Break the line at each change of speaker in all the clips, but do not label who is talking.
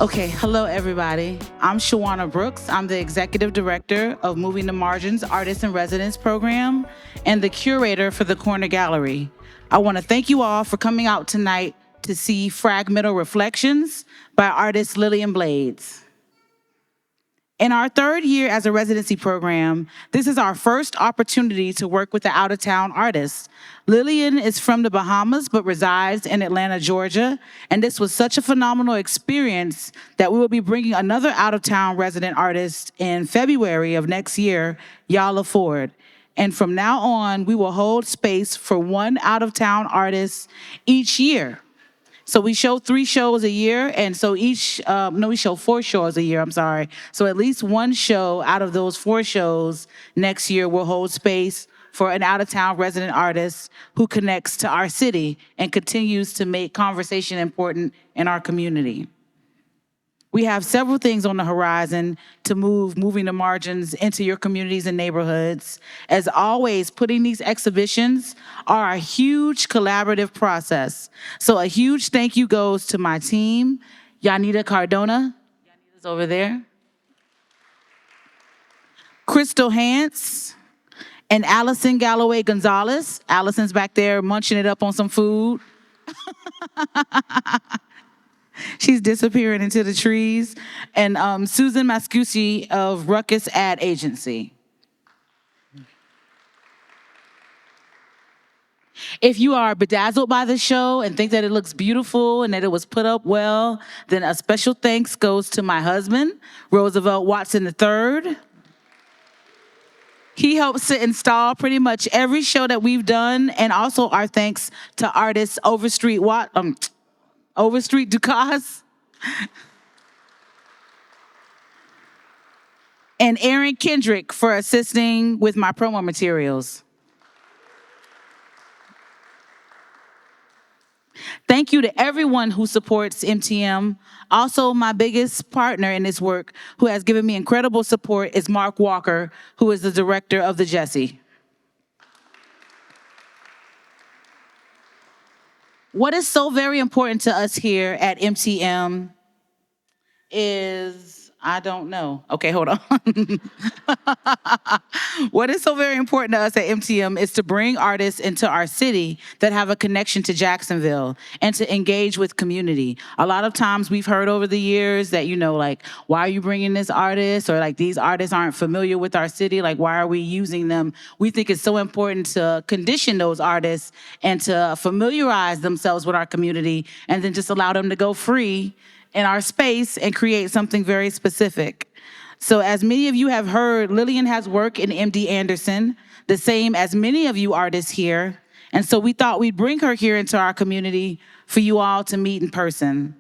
Okay, hello everybody. I'm Shawana Brooks. I'm the executive director of Moving the Margins Artist in Residence program and the curator for the Corner Gallery. I want to thank you all for coming out tonight to see Fragmental Reflections by artist Lillian Blades. In our third year as a residency program, this is our first opportunity to work with an out-of-town artist. Lillian is from the Bahamas but resides in Atlanta, Georgia, and this was such a phenomenal experience that we will be bringing another out-of-town resident artist in February of next year, Yala Ford. And from now on, we will hold space for one out-of-town artist each year. So we show 3 shows a year, and so we show 4 shows a year, I'm sorry. So at least one show out of those 4 shows next year will hold space for an out-of-town resident artist who connects to our city and continues to make conversation important in our community. We have several things on the horizon to moving the margins into your communities and neighborhoods. As always, putting these exhibitions are a huge collaborative process. So a huge thank you goes to my team, Yanita Cardona, Yanita's over there, Crystal Hance, and Allison Galloway Gonzalez. Allison's back there munching it up on some food. She's disappearing into the trees. And Susan Mascucci of Ruckus Ad Agency. If you are bedazzled by the show and think that it looks beautiful and that it was put up well, then a special thanks goes to my husband, Roosevelt Watson III. He helps to install pretty much every show that we've done, and also our thanks to artist Overstreet Ducasse, and Aaron Kendrick for assisting with my promo materials. Thank you to everyone who supports MTM. Also, my biggest partner in this work, who has given me incredible support, is Mark Walker, who is the director of the Jessie. What is so very important to us here at MTM is, I don't know. Okay, hold on. What is so very important to us at MTM is to bring artists into our city that have a connection to Jacksonville and to engage with community. A lot of times we've heard over the years that, like, why are you bringing this artist? Or like, these artists aren't familiar with our city. Like, why are we using them? We think it's so important to condition those artists and to familiarize themselves with our community and then just allow them to go free in our space and create something very specific. So as many of you have heard, Lillian has work in MD Anderson, the same as many of you artists here. And so we thought we'd bring her here into our community for you all to meet in person.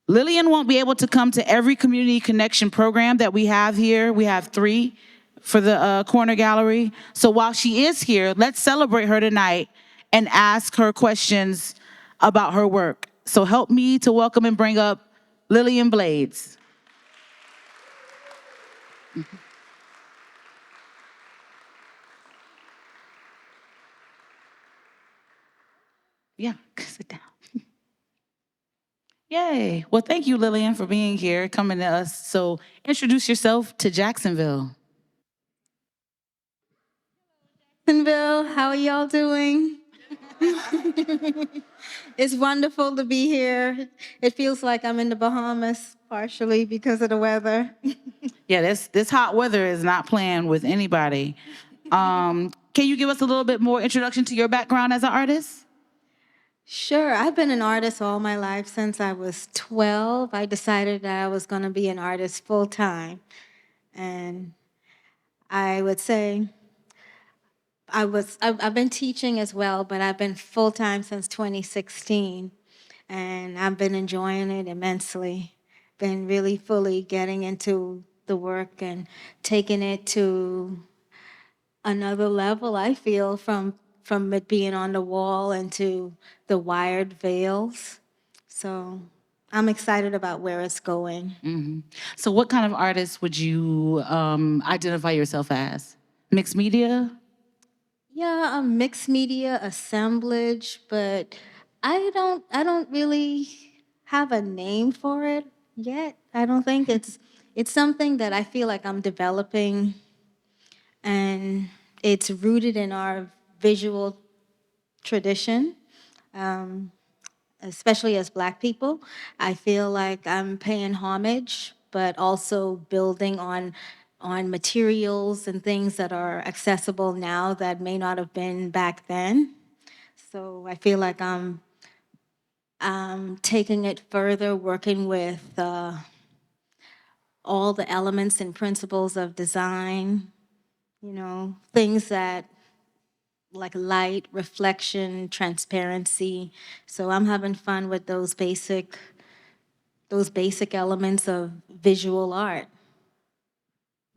Lillian won't be able to come to every community connection program that we have here. We have 3 for the Corner Gallery. So while she is here, let's celebrate her tonight and ask her questions about her work. So help me to welcome and bring up Lillian Blades. Yeah, sit down. Yay. Well, thank you, Lillian, for being here, coming to us. So introduce yourself to Jacksonville.
Jacksonville, how are y'all doing? It's wonderful to be here. It feels like I'm in the Bahamas, partially because of the weather.
Yeah, this hot weather is not playing with anybody. Can you give us a little bit more introduction to your background as an artist?
Sure, I've been an artist all my life since I was 12. I decided that I was going to be an artist full time. And I would say I've been teaching as well, but I've been full time since 2016. And I've been enjoying it immensely. Been really fully getting into the work and taking it to another level, I feel, from it being on the wall into the wired veils. So I'm excited about where it's going.
Mm-hmm. So what kind of artist would you identify yourself as? Mixed media?
Yeah, a mixed media assemblage, but I don't really have a name for it yet. I don't think it's something that I feel like I'm developing, and it's rooted in our visual tradition, especially as Black people. I feel like I'm paying homage, but also building on materials and things that are accessible now that may not have been back then. So I feel like I'm taking it further, working with all the elements and principles of design, things that like light, reflection, transparency. So I'm having fun with those basic elements of visual art.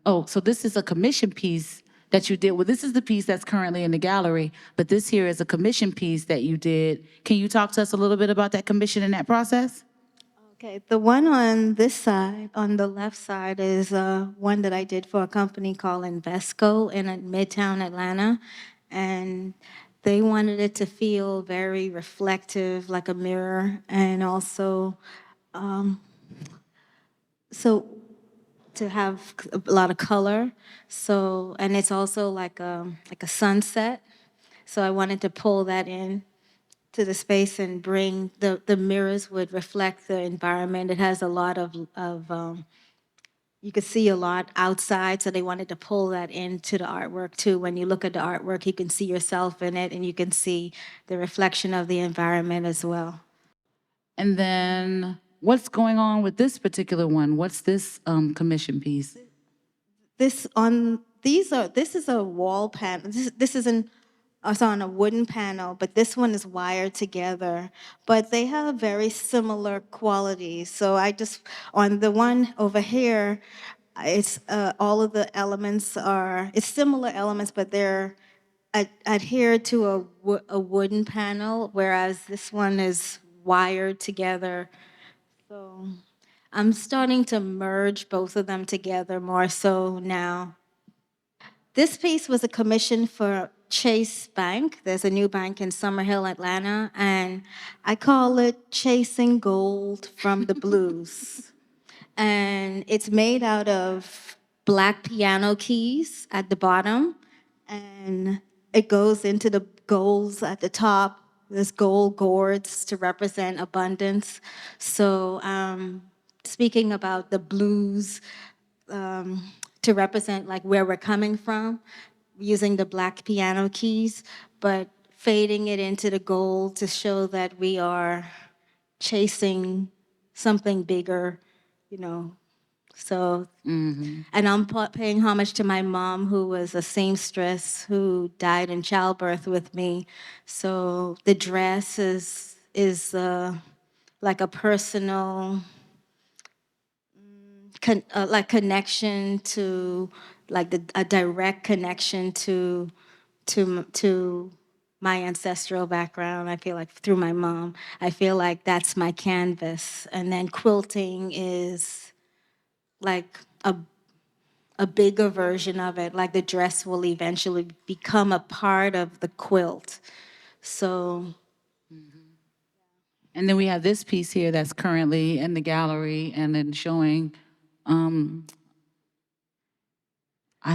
Oh, so this is a commission piece that you did. Well, this is the piece that's currently in the gallery, but this here is a commission piece that you did. Can you talk to us a little bit about that commission and that process?
Okay, the one on this side, on the left side, is one that I did for a company called Invesco in Midtown Atlanta. And they wanted it to feel very reflective, like a mirror, and also so to have a lot of color. So, and it's also like a sunset. So I wanted to pull that in to the space and bring the mirrors would reflect the environment. It has a lot of you could see a lot outside, so they wanted to pull that into the artwork too. When you look at the artwork, you can see yourself in it, and you can see the reflection of the environment as well.
And then what's going on with this particular one? What's this commission piece?
This is a wall panel. This isn't it's on a wooden panel, but this one is wired together. But they have very similar qualities. So I just on the one over here, it's all of the elements are it's similar elements, but they're adhered to a wooden panel, whereas this one is wired together. So I'm starting to merge both of them together more so now. This piece was a commission for Chase Bank. There's a new bank in Summerhill, Atlanta, and I call it Chasing Gold from the Blues. And it's made out of black piano keys at the bottom, and it goes into the golds at the top. There's gold gourds to represent abundance. So, speaking about the blues, to represent like where we're coming from, using the black piano keys, but fading it into the gold to show that we are chasing something bigger, you know. So, and I'm paying homage to my mom, who was a seamstress who died in childbirth with me. So the dress is like a personal like connection to a direct connection to my ancestral background. I feel like through my mom, I feel like that's my canvas, and then quilting is like a bigger version of it. Like the dress will eventually become a part of the quilt. So
And then we have this piece here that's currently in the gallery and then showing, I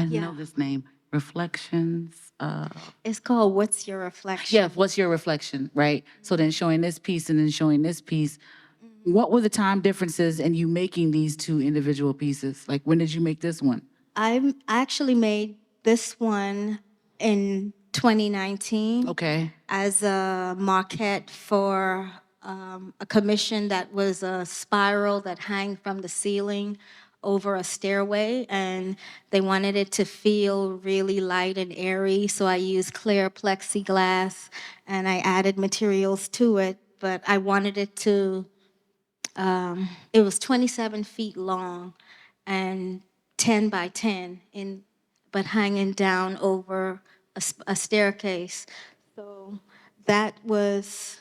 know
yeah,
this name, Reflections.
it's called "What's Your Reflection."
Yeah, what's your reflection, right? So then showing this piece and then showing this piece. What were the time differences in you making these two individual pieces? Like, when did you make this one?
I actually made this one in 2019
Okay.
as a maquette for a commission that was a spiral that hung from the ceiling over a stairway, and they wanted it to feel really light and airy, so I used clear plexiglass and I added materials to it, but I wanted it to it was 27 feet long and 10 by 10, but hanging down over a staircase. So that was,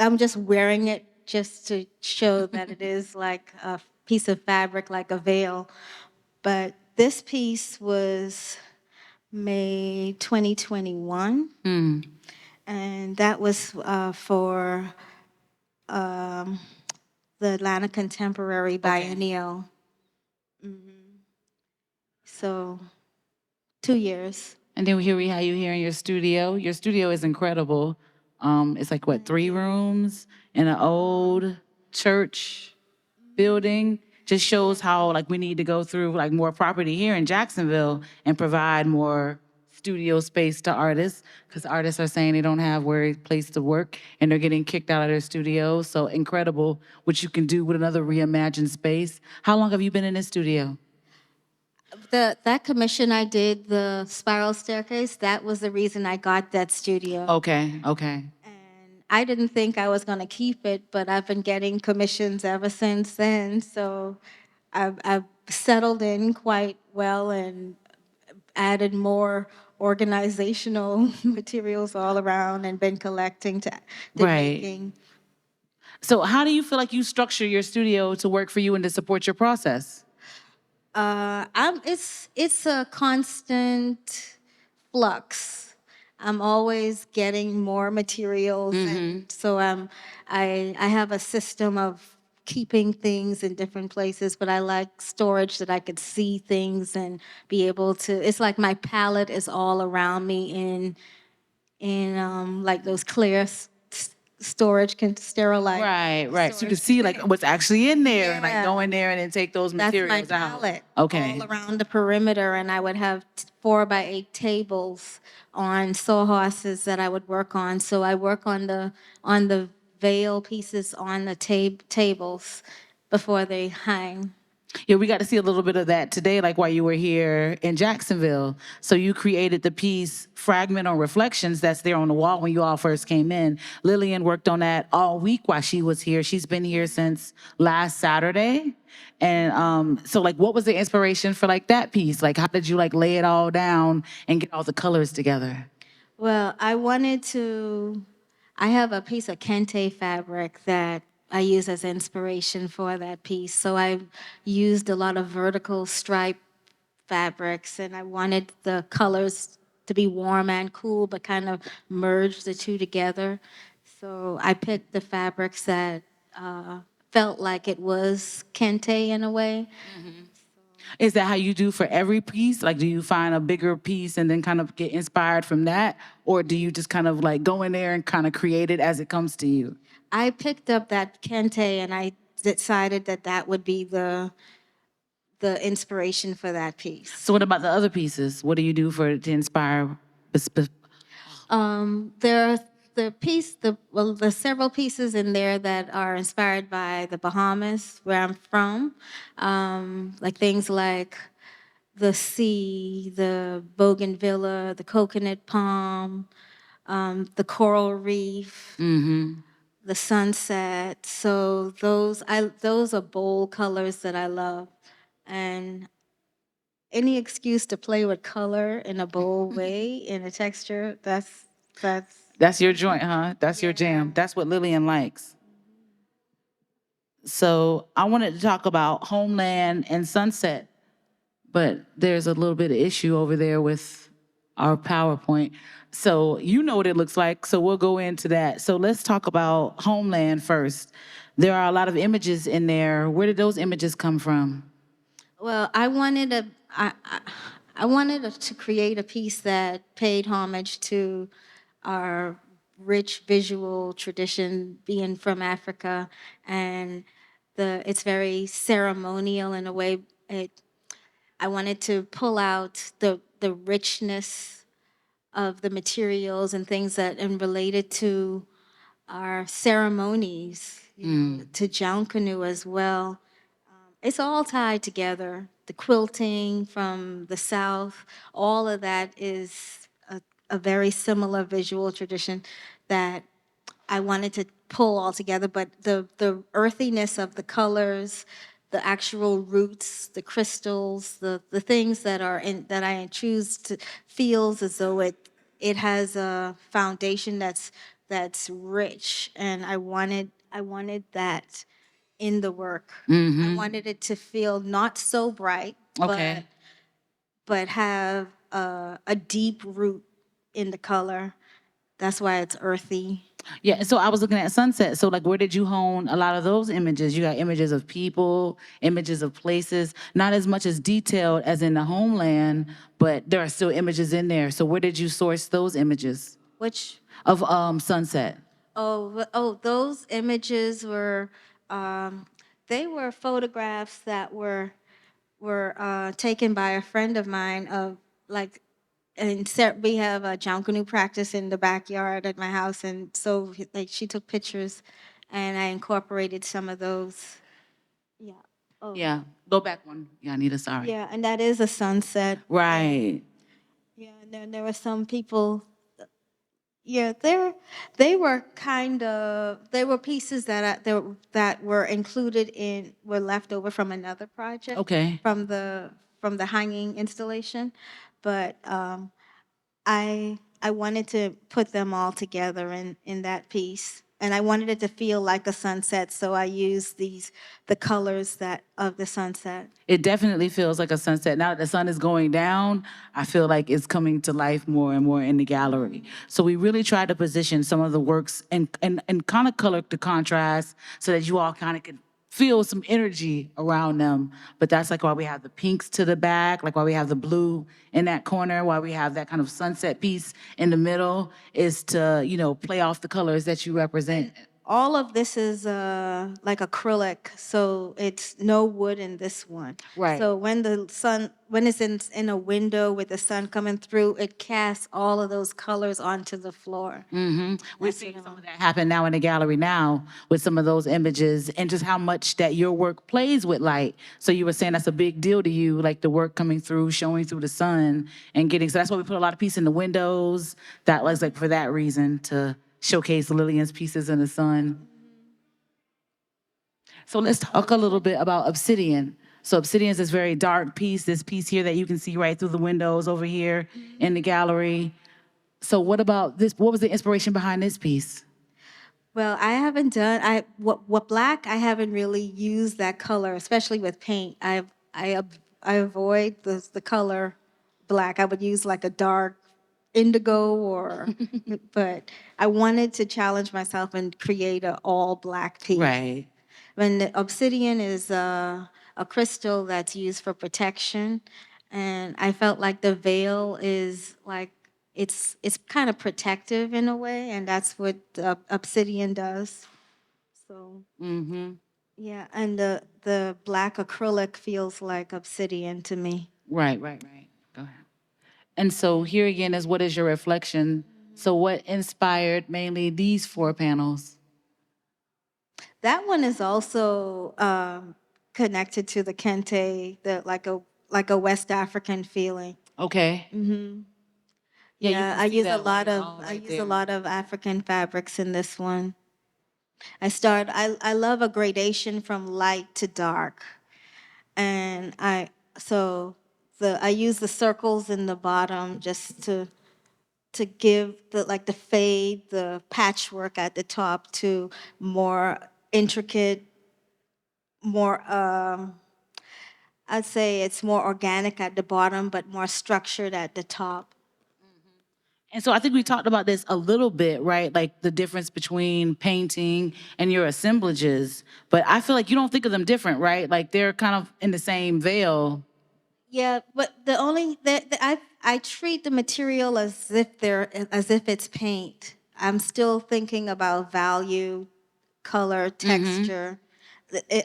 I'm just wearing it just to show that it is like a piece of fabric, like a veil. But this piece was made 2021, and that was for the Atlanta Contemporary Biennial. So 2 years.
And then here we have you here in your studio. Your studio is incredible. It's like what, 3 rooms in an old church building. Just shows how like we need to go through like more property here in Jacksonville and provide more studio space to artists because artists are saying they don't have where place to work and they're getting kicked out of their studios. So incredible what you can do with another reimagined space. How long have you been in this studio?
That commission I did, the spiral staircase, that was the reason I got that studio.
Okay.
And I didn't think I was going to keep it, but I've been getting commissions ever since then. So I've settled in quite well and added more organizational materials all around and been collecting to
Right.
making.
So how do you feel like you structure your studio to work for you and to support your process?
It's a constant flux. I'm always getting more materials, and so I have a system of keeping things in different places. But I like storage that I could see things and be able to. It's like my palette is all around me in like those clear storage can sterilize.
Right. So you can see like what's actually in there and like
Yeah.
go in there and then take those
That's my
materials out.
palette.
Okay.
All around the perimeter, and I would have 4x8 tables on sawhorses that I would work on. So I work on the veil pieces on the tables before they hang.
Yeah, we got to see a little bit of that today, like while you were here in Jacksonville. So you created the piece Fragmental Reflections that's there on the wall when you all first came in. Lillian worked on that all week while she was here. She's been here since last Saturday. And so like what was the inspiration for like that piece? Like how did you like lay it all down and get all the colors together?
Well, I have a piece of kente fabric that I use as inspiration for that piece. So I used a lot of vertical stripe fabrics, and I wanted the colors to be warm and cool, but kind of merge the two together. So I picked the fabrics that felt like it was kente in a way.
Is that how you do for every piece? Like, do you find a bigger piece and then kind of get inspired from that? Or do you just kind of like go in there and kind of create it as it comes to you?
I picked up that kente, and I decided that that would be the inspiration for that piece.
So what about the other pieces? What do you do to inspire?
There's several pieces in there that are inspired by the Bahamas, where I'm from, like things like the sea, the bougainvillea, the coconut palm, the coral reef, the sunset. So those are bold colors that I love, and any excuse to play with color in a bold way, in a texture,
That's your joint, huh? That's your jam. That's what Lillian likes. So I wanted to talk about Homeland and Sunset, but there's a little bit of issue over there with our PowerPoint. So you know what it looks like, so we'll go into that. So let's talk about Homeland first. There are a lot of images in there. Where did those images come from?
Well, I wanted to create a piece that paid homage to our rich visual tradition, being from Africa, and it's very ceremonial in a way. I wanted to pull out the richness of the materials and things that and related to our ceremonies, to Jounkanu as well. It's all tied together. The quilting from the South, all of that is a very similar visual tradition that I wanted to pull all together. But the earthiness of the colors, the actual roots, the crystals, the things that are in that I choose to feels as though it has a foundation that's rich, and I wanted that in the work. I wanted it to feel not so bright,
Okay.
but have a deep root in the color. That's why it's earthy.
Yeah, so I was looking at sunset. So like where did you hone a lot of those images? You got images of people, images of places, not as much as detailed as in the homeland, but there are still images in there. So where did you source those images
Which
of sunset?
those images were um, they were photographs that were taken by a friend of mine of like we have a Jankunu practice in the backyard at my house, and so like she took pictures, and I incorporated some of those. Yeah. Oh.
Yeah. Go back one. Yeah, Anita, sorry.
Yeah, and that is a sunset.
Right.
Yeah, and then there were some people. Yeah, they were kind of they were pieces that were included in were left over from another project.
Okay.
From the hanging installation, but I wanted to put them all together in that piece, and I wanted it to feel like a sunset. So I used the colors that of the sunset.
It definitely feels like a sunset. Now that the sun is going down, I feel like it's coming to life more and more in the gallery. So we really tried to position some of the works and kind of color the contrast so that you all kind of could feel some energy around them. But that's like why we have the pinks to the back, like why we have the blue in that corner, why we have that kind of sunset piece in the middle is to, play off the colors that you represent.
All of this is like acrylic, so it's no wood in this one.
Right.
So when it's in a window with the sun coming through, it casts all of those colors onto the floor.
We're seeing some of that happen now in the gallery now with some of those images and just how much that your work plays with light. So you were saying that's a big deal to you, like the work coming through, showing through the sun and getting, so that's why we put a lot of pieces in the windows. That was like for that reason to showcase Lillian's pieces in the sun. So let's talk a little bit about obsidian. So obsidian is this very dark piece, this piece here that you can see right through the windows over here in the gallery. So what about this? What was the inspiration behind this piece?
Well, I haven't done what black. I haven't really used that color, especially with paint. I avoid the color black. I would use like a dark indigo or, but I wanted to challenge myself and create an all black piece.
Right.
When the obsidian is a crystal that's used for protection, and I felt like the veil is like it's kind of protective in a way, and that's what obsidian does. So yeah, and the black acrylic feels like obsidian to me.
Right. Go ahead. And so here again is what is your reflection? So what inspired mainly these 4 panels?
That one is also connected to the kente, the like a West African feeling.
Okay. Yeah, you
Yeah,
can
I
see
use
that
a lot
light
of
all
I
right
use a
there.
lot of African fabrics in this one. I love a gradation from light to dark, and I use the circles in the bottom just to give the fade, the patchwork at the top to more intricate, more I'd say it's more organic at the bottom, but more structured at the top.
And so I think we talked about this a little bit, right? Like the difference between painting and your assemblages. But I feel like you don't think of them different, right? Like they're kind of in the same veil.
Yeah, but I treat the material as if it's paint. I'm still thinking about value, color, texture,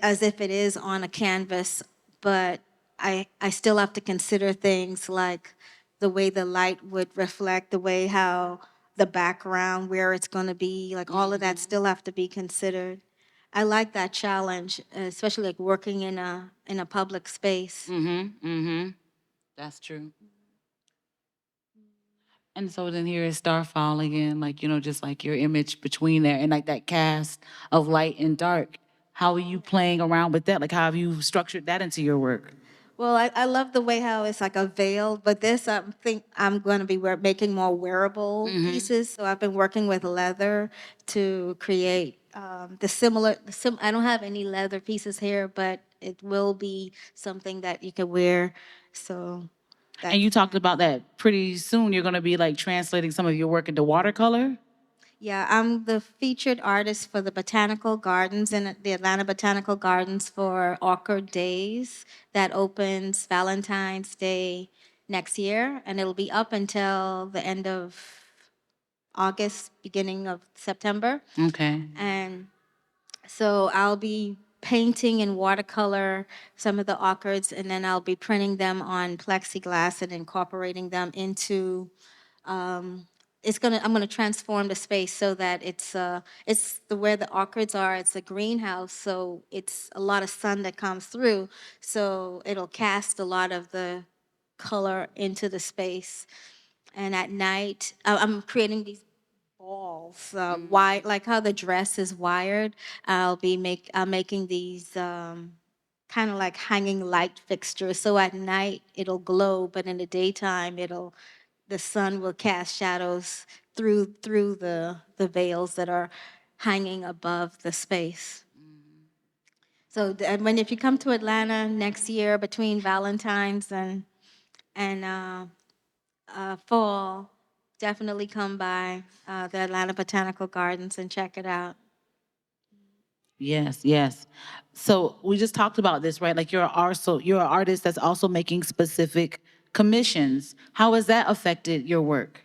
as if it is on a canvas. But I still have to consider things like the way the light would reflect, the way how the background, where it's going to be, like all of that still have to be considered. I like that challenge, especially like working in a public space.
That's true. And so then here is Starfall again, like, just like your image between there and like that cast of light and dark. How are you playing around with that? Like, how have you structured that into your work?
Well, I love the way how it's like a veil, but this I think I'm going to be making more wearable pieces. So I've been working with leather to create I don't have any leather pieces here, but it will be something that you can wear. So
And you talked about that pretty soon you're going to be like translating some of your work into watercolor.
Yeah, I'm the featured artist for the Botanical Gardens in the Atlanta Botanical Gardens for Orchid Days that opens Valentine's Day next year, and it'll be up until the end of August, beginning of September.
Okay.
And so I'll be painting in watercolor some of the orchids, and then I'll be printing them on plexiglass and incorporating them into I'm gonna transform the space so that it's the where the orchids are. It's a greenhouse, so it's a lot of sun that comes through. So it'll cast a lot of the color into the space. And at night, I'm creating these balls, wide, like how the dress is wired. I'm making these kind of like hanging light fixtures. So at night it'll glow, but in the daytime the sun will cast shadows through the veils that are hanging above the space. So when if you come to Atlanta next year between Valentine's and fall, definitely come by the Atlanta Botanical Gardens and check it out.
Yes, yes. So we just talked about this, right? Like you're an artist that's also making specific commissions. How has that affected your work?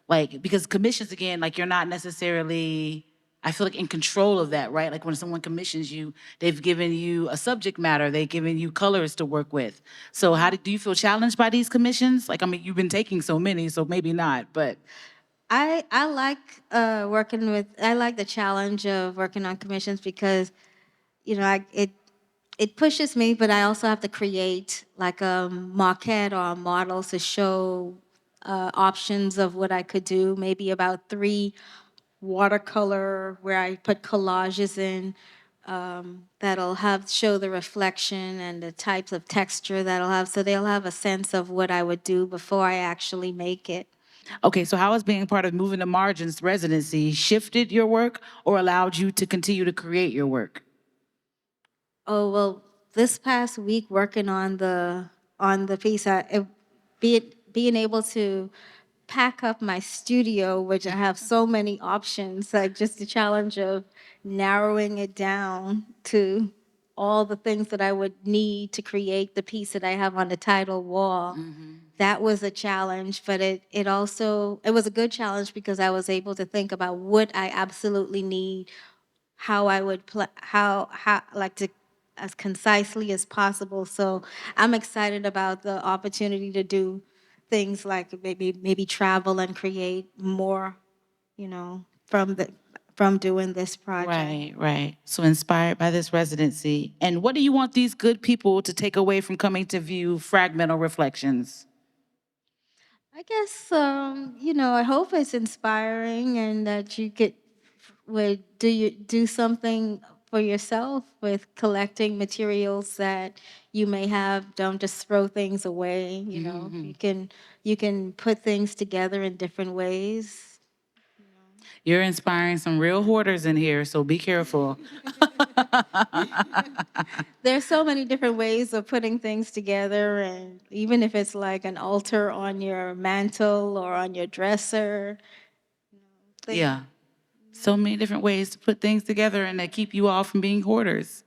Like because commissions again, like you're not necessarily I feel like in control of that, right? Like when someone commissions you, they've given you a subject matter, they've given you colors to work with. So do you feel challenged by these commissions? Like I mean, you've been taking so many, so maybe not, but
I like working with. I like the challenge of working on commissions because it pushes me, but I also have to create like a maquette or a model to show options of what I could do. Maybe about 3 watercolor where I put collages in that'll have show the reflection and the types of texture that'll have, so they'll have a sense of what I would do before I actually make it.
okay, so how has being part of Moving the Margins residency shifted your work or allowed you to continue to create your work?
Oh well, this past week working on the piece, being able to pack up my studio, which I have so many options, like just the challenge of narrowing it down to all the things that I would need to create the piece that I have on the title wall. That was a challenge, but it was a good challenge because I was able to think about what I absolutely need, how I would how like to as concisely as possible. So I'm excited about the opportunity to do things like maybe travel and create more, from doing this project.
Right, right. So inspired by this residency. And what do you want these good people to take away from coming to view Fragmental Reflections?
I guess I hope it's inspiring and that you would do something for yourself with collecting materials that you may have. Don't just throw things away. You can put things together in different ways.
You're inspiring some real hoarders in here, so be careful.
There's so many different ways of putting things together, and even if it's like an altar on your mantle or on your dresser, things.
Yeah. So many different ways to put things together and that keep you all from being hoarders.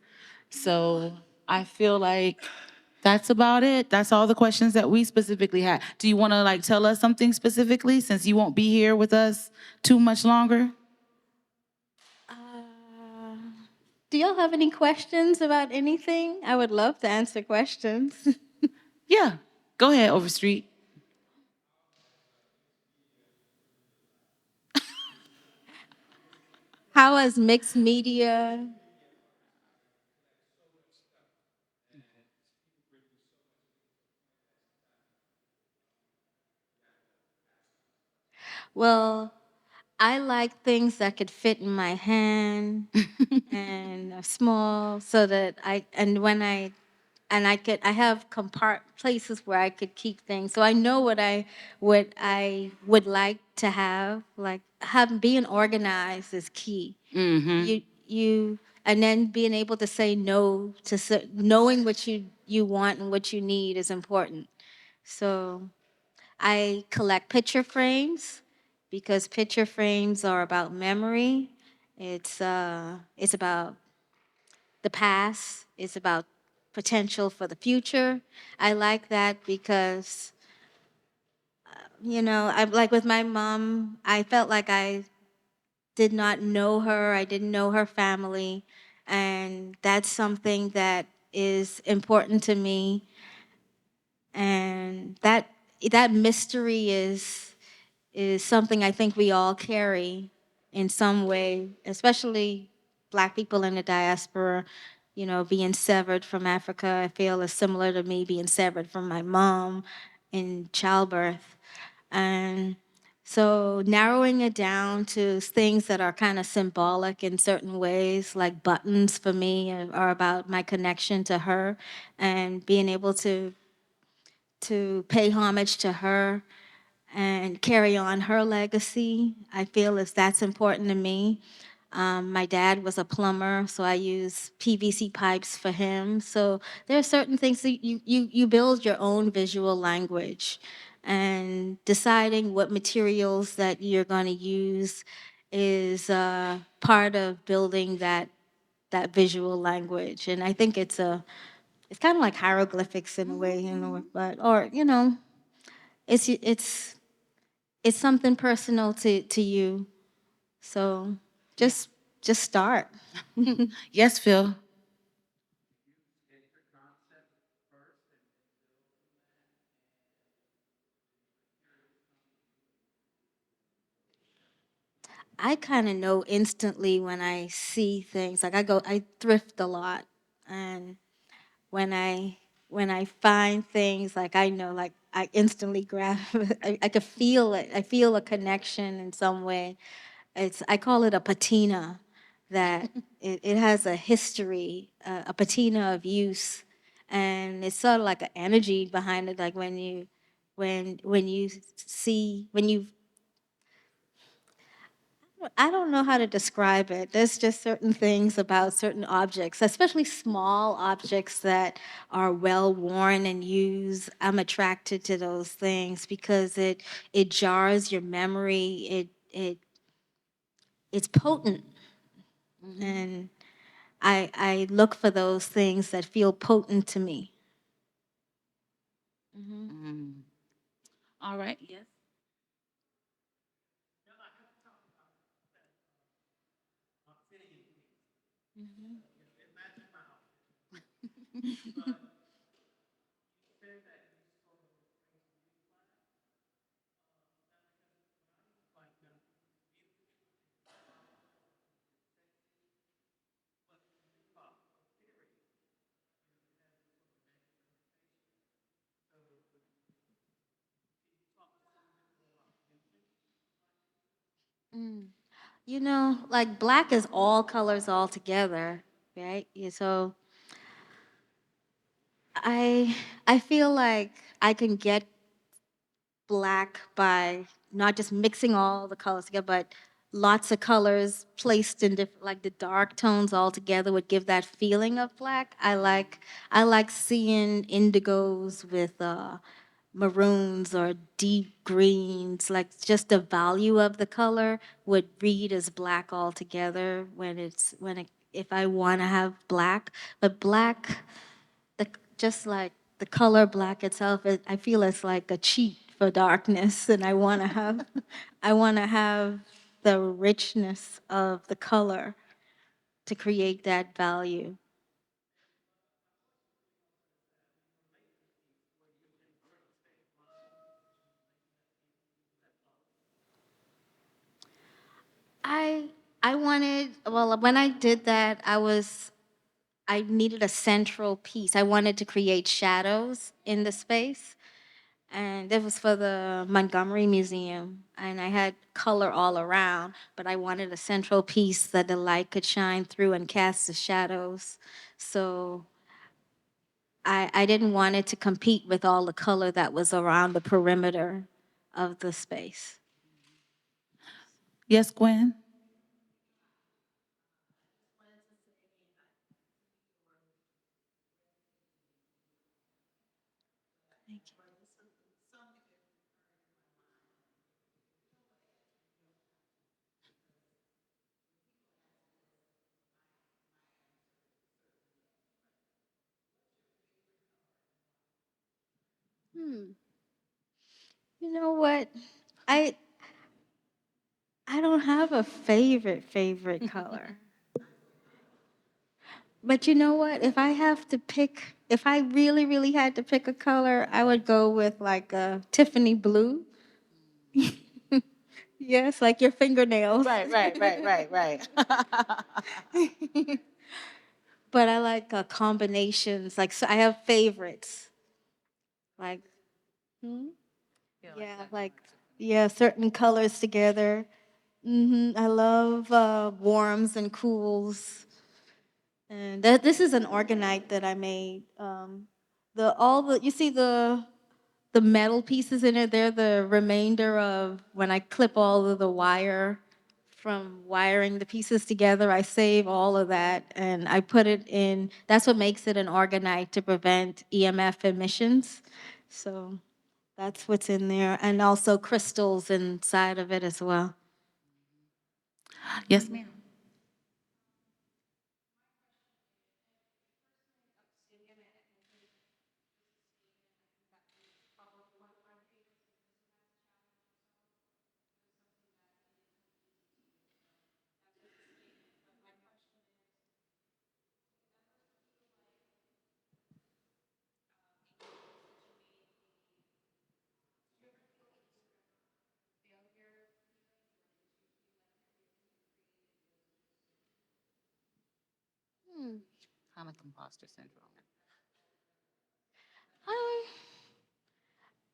So I feel like that's about it. That's all the questions that we specifically had. Do you want to like tell us something specifically since you won't be here with us too much longer?
Do y'all have any questions about anything? I would love to answer questions.
Yeah. Go ahead, Overstreet.
How has mixed media? Well, I like things that could fit in my hand and are small so that I have places where I could keep things. So I know what I would like to have. Like being organized is key. You and then being able to say no to knowing what you want and what you need is important. So I collect picture frames because picture frames are about memory. It's about the past. It's about potential for the future. I like that because I like with my mom. I felt like I did not know her. I didn't know her family, and that's something that is important to me. And that mystery is something I think we all carry in some way, especially Black people in the diaspora. Being severed from Africa, I feel is similar to me being severed from my mom in childbirth. And so narrowing it down to things that are kind of symbolic in certain ways, like buttons for me are about my connection to her and being able to pay homage to her and carry on her legacy. I feel as that's important to me. My dad was a plumber, so I use PVC pipes for him. So there are certain things that you build your own visual language, and deciding what materials that you're going to use is part of building that visual language. And I think it's kind of like hieroglyphics in a way, but or it's it's something personal to you. So just just start.
Yes, Phil.
I kind of know instantly when I see things. Like I thrift a lot, and when I when I find things, like I know, like I instantly grab. I could feel it. I feel a connection in some way. I call it a patina, that it has a history, a patina of use, and it's sort of like an energy behind it. Like when you see when you I don't know how to describe it. There's just certain things about certain objects, especially small objects that are well worn and used. I'm attracted to those things because it jars your memory. It's potent, and I look for those things that feel potent to me.
Mm. All right. Yes.
Like black is all colors all together, right? Yeah, so I I feel like I can get black by not just mixing all the colors together, but lots of colors placed in different, like the dark tones all together would give that feeling of black. I like seeing indigos with maroons or deep greens. Like just the value of the color would read as black altogether if I want to have black. But black, just like the color black itself, I feel it's like a cheat for darkness, and I want to have, I want to have the richness of the color to create that value. I I wanted, well, when I did that, I needed a central piece. I wanted to create shadows in the space. And it was for the Montgomery Museum. And I had color all around, but I wanted a central piece that the light could shine through and cast the shadows. So I didn't want it to compete with all the color that was around the perimeter of the space.
Yes, Gwen.
You know what? I I don't have a favorite color. But you know what? If I really had to pick a color, I would go with like a Tiffany blue. Yes, like your fingernails.
Right.
But I like combinations. Like, so I have favorites. Like, hmm? Yeah, like, yeah, certain colors together. I love warms and cools. And this is an orgonite that I made. You see the metal pieces in it. They're the remainder of when I clip all of the wire from wiring the pieces together. I save all of that and I put it in. That's what makes it an orgonite to prevent EMF emissions. So that's what's in there, and also crystals inside of it as well.
Yes, ma'am. Kind of imposter syndrome.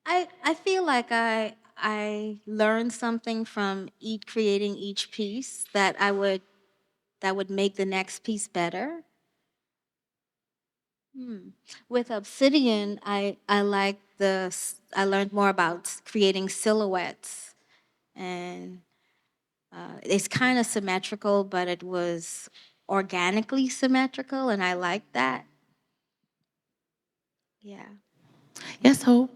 I I feel like I learned something from creating each piece that would make the next piece better. With obsidian, I learned more about creating silhouettes, and it's kind of symmetrical, but it was organically symmetrical, and I like that. Yeah.
Yes, Hope.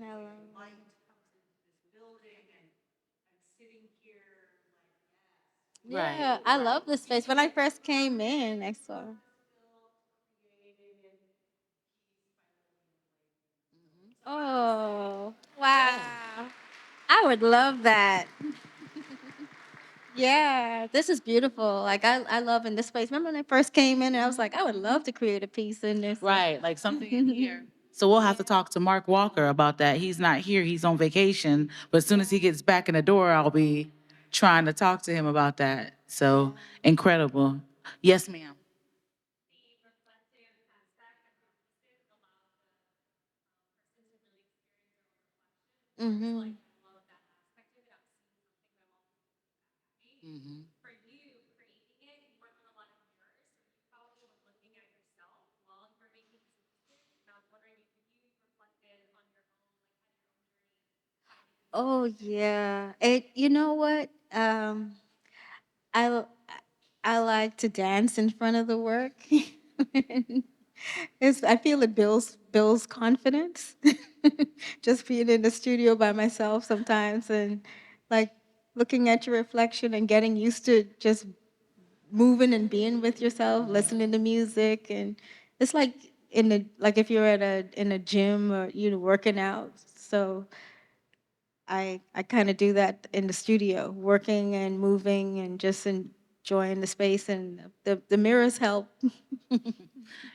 I love
Right.
Yeah, I love this space. When I first came in, I saw. Oh, wow. I would love that. Yeah, this is beautiful. Like I love in this space. Remember when I first came in and I was like, I would love to create a piece in this.
Right, like something in here. So we'll have to talk to Mark Walker about that. He's not here, he's on vacation. But as soon as he gets back in the door, I'll be trying to talk to him about that. So incredible. Yes, ma'am.
Mm-hmm.
Hmm.
Oh yeah. You know what? I I like to dance in front of the work. I feel it builds confidence. Just being in the studio by myself sometimes and like looking at your reflection and getting used to just moving and being with yourself, listening to music, and it's like if you're at a gym or working out. So I kind of do that in the studio, working and moving and just enjoying the space, and the mirrors help.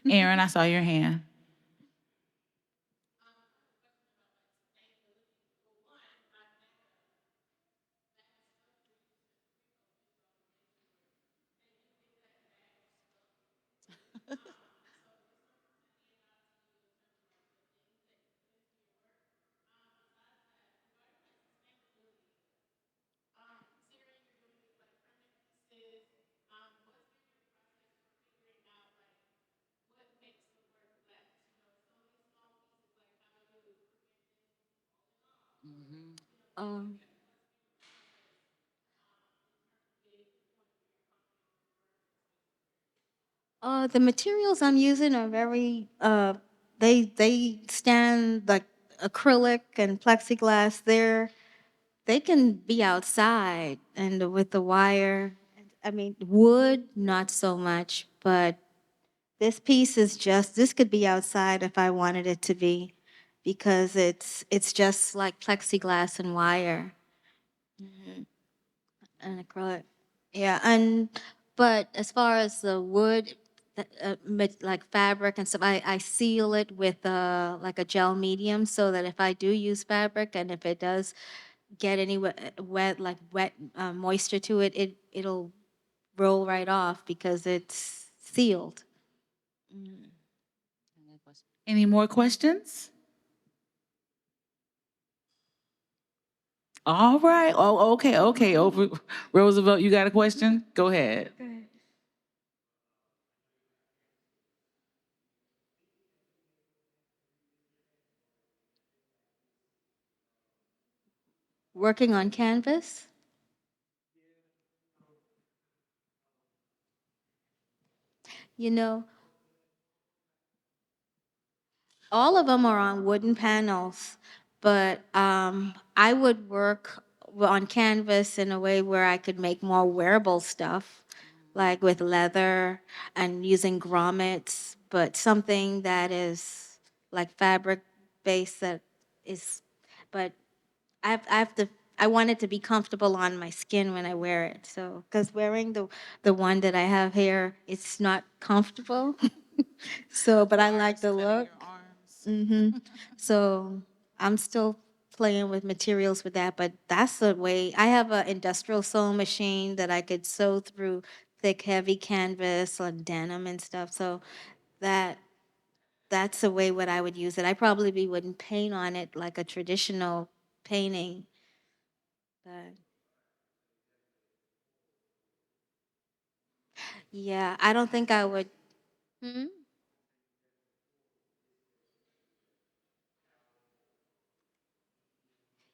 Aaron, I saw your hand.
Um, The materials I'm using are very, they stand like acrylic and plexiglass. They can be outside and with the wire. I mean, wood, not so much, but this piece is just, this could be outside if I wanted it to be, because it's just like plexiglass and wire and acrylic. Yeah, but as far as the wood, like fabric and stuff, I seal it with like a gel medium, so that if I do use fabric and if it does get any wet moisture to it, it'll roll right off because it's sealed.
Any more questions? All right. Oh, okay, okay. Over, Roosevelt, you got a question? Go ahead.
Working on canvas. You know, all of them are on wooden panels, but I would work on canvas in a way where I could make more wearable stuff, like with leather and using grommets, but something that is like fabric based that is, but I have to. I want it to be comfortable on my skin when I wear it. So, because wearing the one that I have here, it's not comfortable. So, but I like the look. So, I'm still playing with materials with that, but that's the way. I have an industrial sewing machine that I could sew through thick, heavy canvas or denim and stuff. So, that that's the way what I would use it. I probably wouldn't paint on it like a traditional painting. But yeah, I don't think I would. Hmm?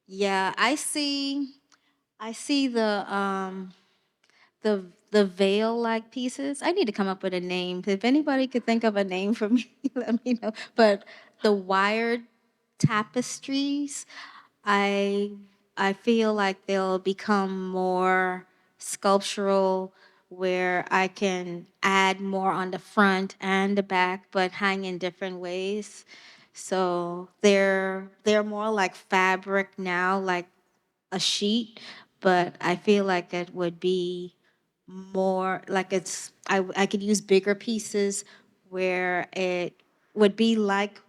Yeah, I see the veil like pieces. I need to come up with a name. If anybody could think of a name for me, let me know. But the wired tapestries, I I feel like they'll become more sculptural, where I can add more on the front and the back, but hang in different ways. So they're more like fabric now, like a sheet, but I feel like it would be more like I could use bigger pieces where it would be like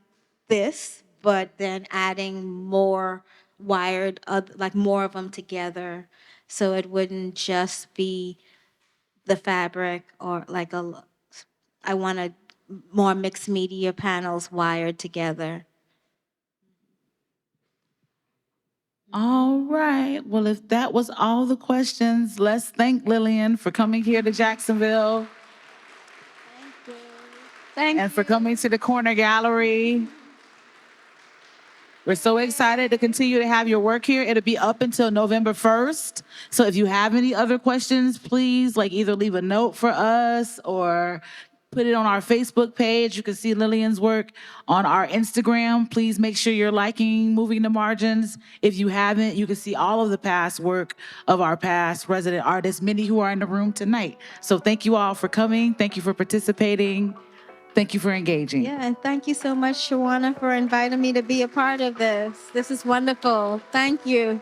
this, but then adding more like more of them together, so it wouldn't just be the fabric or like I wanted more mixed media panels wired together.
All right. Well, if that was all the questions, let's thank Lillian for coming here to Jacksonville
Thank
and for
you.
coming to the Corner Gallery. We're so excited to continue to have your work here. It'll be up until November 1st. So if you have any other questions, please like either leave a note for us or put it on our Facebook page. You can see Lillian's work on our Instagram. Please make sure you're liking Moving the Margins. If you haven't, you can see all of the past work of our past resident artists, many who are in the room tonight. So thank you all for coming. Thank you for participating. Thank you for engaging.
Yeah, and thank you so much, Shawana, for inviting me to be a part of this. This is wonderful. Thank you.